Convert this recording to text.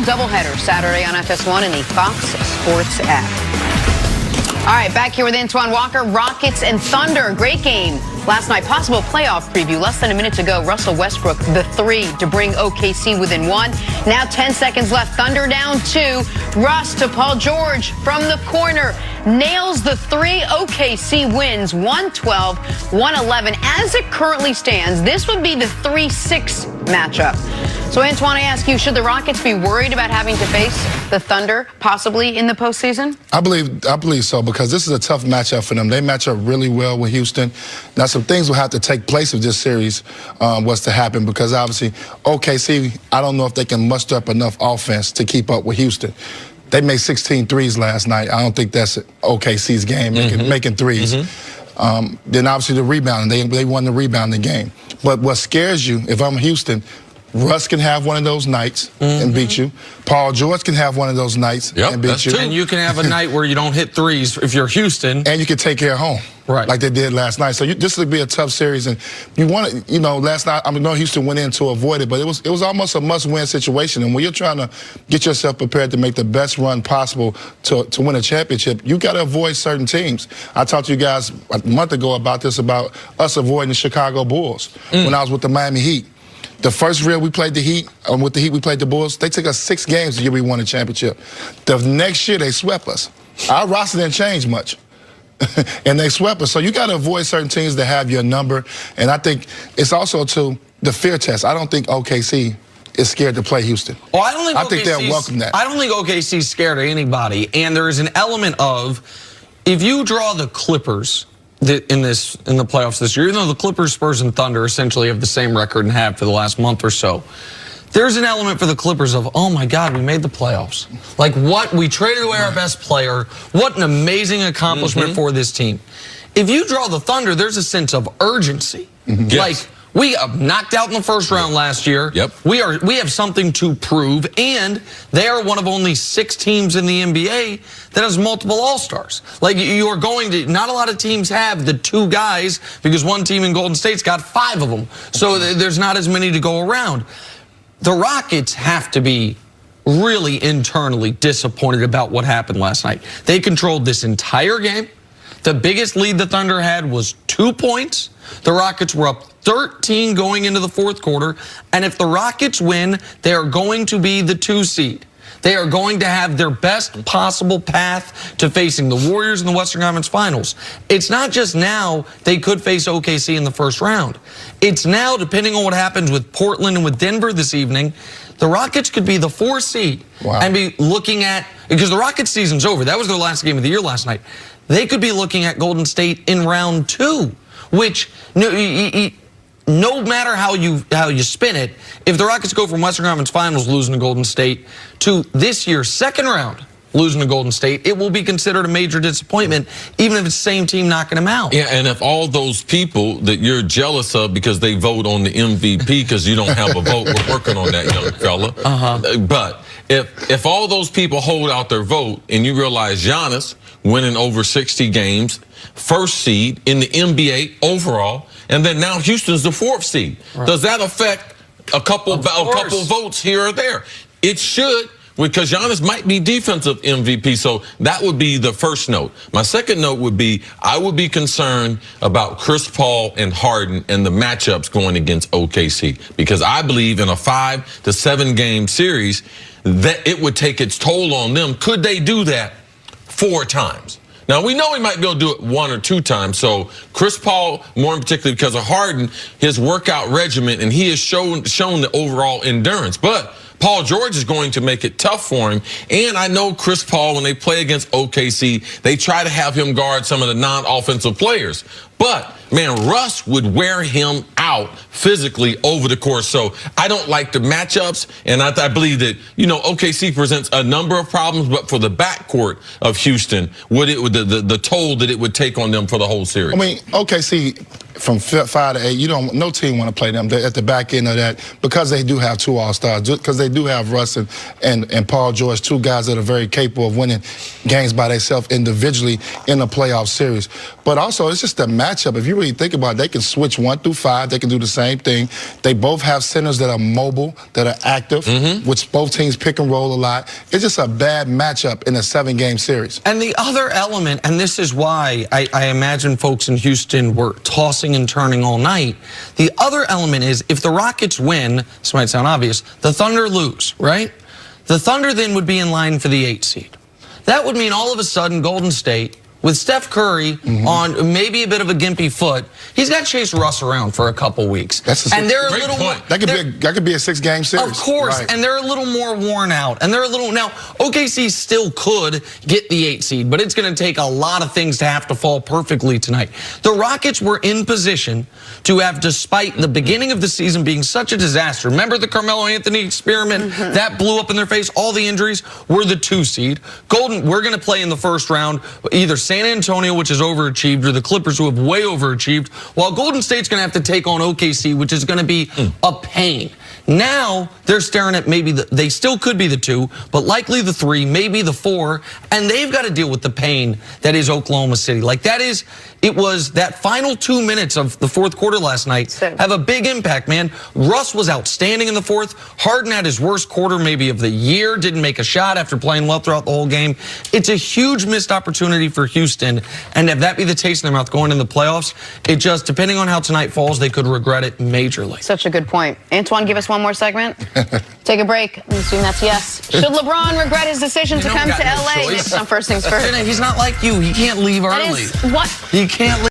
NFL doubleheader Saturday on FS1 and the Fox Sports app. All right, back here with Antoine Walker. Rockets and Thunder, great game last night. Possible playoff preview. Less than a minute to go. Russell Westbrook, the three to bring OKC within one. Now 10 seconds left. Thunder down 2. Russ to Paul George from the corner. Nails the three. OKC wins 112-111. As it currently stands, this would be the 3-6 matchup. So, Antoine, I ask you, should the Rockets be worried about having to face the Thunder possibly in the postseason? I believe so, because this is a tough matchup for them. They match up really well with Houston. Now, some things will have to take place if this series was to happen, because obviously OKC, I don't know if they can muster up enough offense to keep up with Houston. They made 16 threes last night. I don't think that's OKC's game, making threes. Then obviously the rebounding. They won the rebounding game. But what scares you, if I'm Houston, Russ can have one of those nights and beat you. Paul George can have one of those nights and beat you. And you can have a night where you don't hit threes if you're Houston. And you can take care of home, like they did last night. So this would be a tough series. And you want to, last night, I know Houston went in to avoid it, but it was almost a must-win situation. And when you're trying to get yourself prepared to make the best run possible to win a championship, you got to avoid certain teams. I talked to you guys a month ago about us avoiding the Chicago Bulls when I was with the Miami Heat. The first year we played the Heat, with the Heat we played the Bulls, they took us 6 games the year we won a championship. The next year they swept us. Our roster didn't change much. And they swept us. So you got to avoid certain teams that have your number. And I think it's also the fear test. I don't think OKC is scared to play Houston. Well, I think they'll welcome that. I don't think OKC's scared of anybody. And there is an element of, if you draw the Clippers in the playoffs this year, even though the Clippers, Spurs, and Thunder essentially have the same record and have for the last month or so, there's an element for the Clippers of, oh my God, we made the playoffs. Like, what? We traded away our best player. What an amazing accomplishment for this team. If you draw the Thunder, there's a sense of urgency. Like, we got knocked out in the first round last year. We have something to prove, and they are one of only 6 teams in the NBA that has multiple All-Stars. Like, you are going to, not a lot of teams have the 2 guys, because one team in Golden State's got 5 of them. So there's not as many to go around. The Rockets have to be really internally disappointed about what happened last night. They controlled this entire game. The biggest lead the Thunder had was 2 points. The Rockets were up 13 going into the fourth quarter. And if the Rockets win, they are going to be the 2 seed. They are going to have their best possible path to facing the Warriors in the Western Conference Finals. It's not just now they could face OKC in the first round. It's now, depending on what happens with Portland and with Denver this evening, the Rockets could be the 4 seed and be looking at, because the Rockets season's over. That was their last game of the year last night. They could be looking at Golden State in round 2, which no matter how you spin it, if the Rockets go from Western Conference Finals losing to Golden State to this year's second round losing to Golden State, it will be considered a major disappointment, even if it's the same team knocking them out. Yeah, and if all those people that you're jealous of because they vote on the MVP because you don't have a vote, we're working on that, young fella. But if all those people hold out their vote and you realize Giannis winning over 60 games, first seed in the NBA overall, and then now Houston's the 4th seed. Does that affect a couple votes here or there? It should, because Giannis might be defensive MVP, so that would be the first note. My second note would be, I would be concerned about Chris Paul and Harden and the matchups going against OKC, because I believe in a 5 to 7 game series that it would take its toll on them. Could they do that 4 times? Now, we know he might be able to do it 1 or 2 times. So Chris Paul, more in particular because of Harden, his workout regimen, and he has shown the overall endurance. But Paul George is going to make it tough for him. And I know Chris Paul, when they play against OKC, they try to have him guard some of the non-offensive players. But, man, Russ would wear him out physically over the course. So I don't like the matchups, and I believe that, OKC presents a number of problems, but for the backcourt of Houston, the toll that it would take on them for the whole series. I mean, OKC, from 5 to 8, no team want to play them. They're at the back end of that, because they do have 2 All-Stars, because they do have Russ and Paul George, 2 guys that are very capable of winning games by themselves individually in a playoff series. But also, it's just the matchup. matchup. If you really think about it, they can switch 1 through 5. They can do the same thing. They both have centers that are mobile, that are active, which both teams pick and roll a lot. It's just a bad matchup in a 7-game series. And the other element, and this is why I imagine folks in Houston were tossing and turning all night, the other element is if the Rockets win, this might sound obvious, the Thunder lose, right? The Thunder then would be in line for the 8 seed. That would mean all of a sudden Golden State, with Steph Curry on maybe a bit of a gimpy foot, he's got to chase Russ around for a couple weeks. And they're a great little point. That could be a 6-game series. Of course, right. And they're a little more worn out. And they're a little, now, OKC still could get the 8 seed, but it's going to take a lot of things to have to fall perfectly tonight. The Rockets were in position to have, despite the beginning of the season being such a disaster, remember the Carmelo Anthony experiment? That blew up in their face. All the injuries were the 2 seed. We're going to play in the first round, either San Antonio, which has overachieved, or the Clippers, who have way overachieved, while Golden State's going to have to take on OKC, which is going to be a pain. Now they're staring at maybe they still could be the 2, but likely the 3, maybe the 4, and they've got to deal with the pain that is Oklahoma City. Like it was that final 2 minutes of the fourth quarter last night have a big impact, man. Russ was outstanding in the fourth. Harden had his worst quarter maybe of the year, didn't make a shot after playing well throughout the whole game. It's a huge missed opportunity for Houston, and if that be the taste in their mouth going in the playoffs, it just, depending on how tonight falls, they could regret it majorly. Such a good point. Antoine, give us one more segment. Take a break. I assume that's yes. Should LeBron regret his decision to come to LA? Next on First Things First. He's not like you. He can't leave early. What? He can't leave.